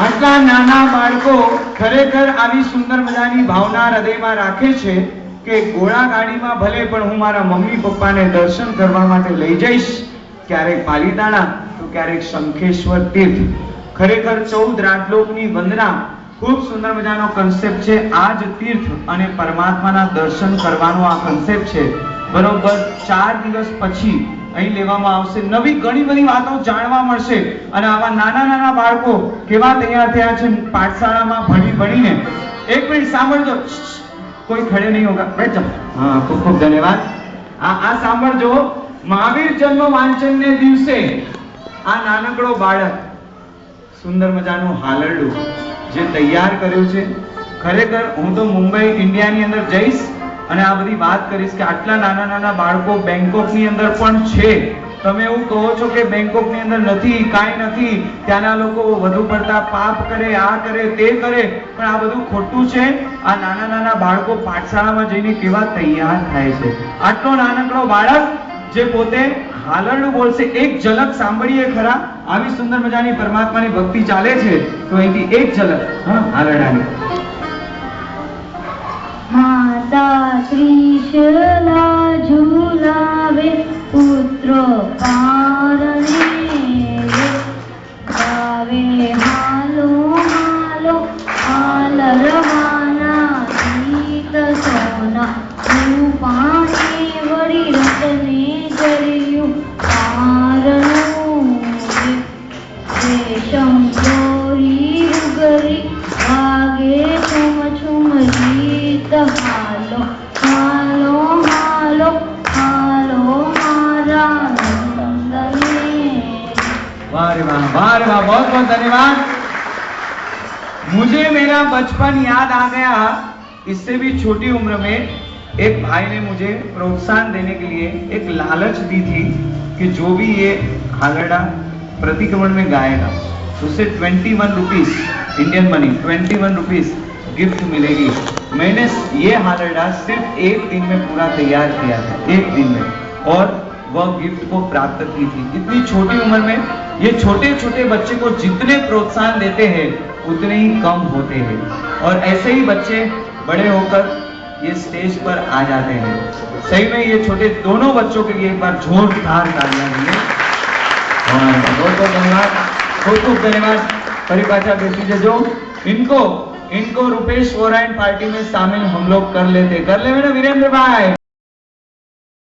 આટલા નાના બાળકો ખરેખર આવી સુંદર મજાની ભાવના હૃદયમાં રાખે છે કે ઘોડા ગાડીમાં ભલે પણ હું મારા મમ્મી પપ્પાને દર્શન કરવા માટે લઈ જઈશ, ક્યારેક પાલીતાણા તો ક્યારેક શંખેશ્વર તીર્થ. ખરેખર 14 રાજલોકની વંદના ખૂબ સુંદર મજાનો કન્સેપ્ટ છે. આ જ તીર્થ અને પરમાત્માના દર્શન કરવાનો આ કન્સેપ્ટ છે. બરોબર 4 દિવસ પછી અહીં લેવામાં આવશે. નવી ઘણી બધી વાતો જાણવા મળશે અને આવા નાના નાના બાળકો કેવા તૈયાર થયા છે પાઠશાળામાં ભણીને. એક મિનિટ સાંભળજો, કોઈ ખડે નહીં હોગા, બેઠ જાઓ. હા, ખૂબ ખૂબ ધન્યવાદ. આ સાંભળજો. મહાવીર જન્મ વાંચનને દિવસે આ નાનકડો બાળક સુંદર મજાનું હાલરડું જે તૈયાર કર્યું છે. ખરેખર હું તો મુંબઈ ઇન્ડિયાની અંદર જઈશ અને આ બધી વાત કરીશ કે આટલા નાના નાના બાળકો બેંકોકની અંદર પણ છે. તમે એવું કહો છો કે બેંકોકની અંદર નથી, કાંઈ નથી, ત્યાંના લોકો વધુ પડતા પાપ કરે, આ કરે, તે કરે, પણ આ બધું ખોટું છે. આ નાના નાના બાળકો પાઠશાળામાં જઈને કેવા તૈયાર થાય છે. આટલો નાનકડો બાળક જે પોતે હાલરડું બોલશે. એક ઝલક સાંભળીએ ખરા. આવી સુંદર મજાની પરમાત્માની ભક્તિ ચાલે છે તો અહીંથી એક ઝલક હાલરડાની. માતા ત્રિશલા ઝુલાવે પુત્રો કારણે ગાવે હાલો હાલો હાલરવાના ગીત સોના પાણી વળી રતને જર્યું કારણું રેશમ ચોરી ઉગરી વાગે છુમ છુમ ગીત હાલો હાલો હાલો હાલો મારા નંદને. वाह रे वाह, वाह रे वाह, बहुत बहुत धन्यवाद. मुझे मेरा बचपन याद आ गया. इससे भी छोटी उम्र में एक भाई ने मुझे प्रोत्साहन देने के लिए एक लालच दी थी कि जो भी ये हालरडा प्रतिक्रमण में गाएगा उसे 21 rupees Indian money 21 rupees gift मिलेगी. मैंने ये हालरडा सिर्फ एक दिन में पूरा तैयार किया था, एक दिन में, और वह गिफ्ट को प्राप्त की थी. इतनी छोटी उम्र में ये छोटे छोटे बच्चे को जितने प्रोत्साहन देते हैं उतने ही कम होते हैं. और ऐसे ही बच्चे बड़े होकर ये स्टेज पर आ जाते हैं. सही में ये छोटे दोनों बच्चों के लिए एक बार जोरदार तालियां दीजिए. बहुत बहुत धन्यवाद, खूब खूब धन्यवाद. परिपाचा बेटी जो इनको रुपेश ओरायन पार्टी में शामिल हम लोग कर लेते ना वीरेंद्र भाई.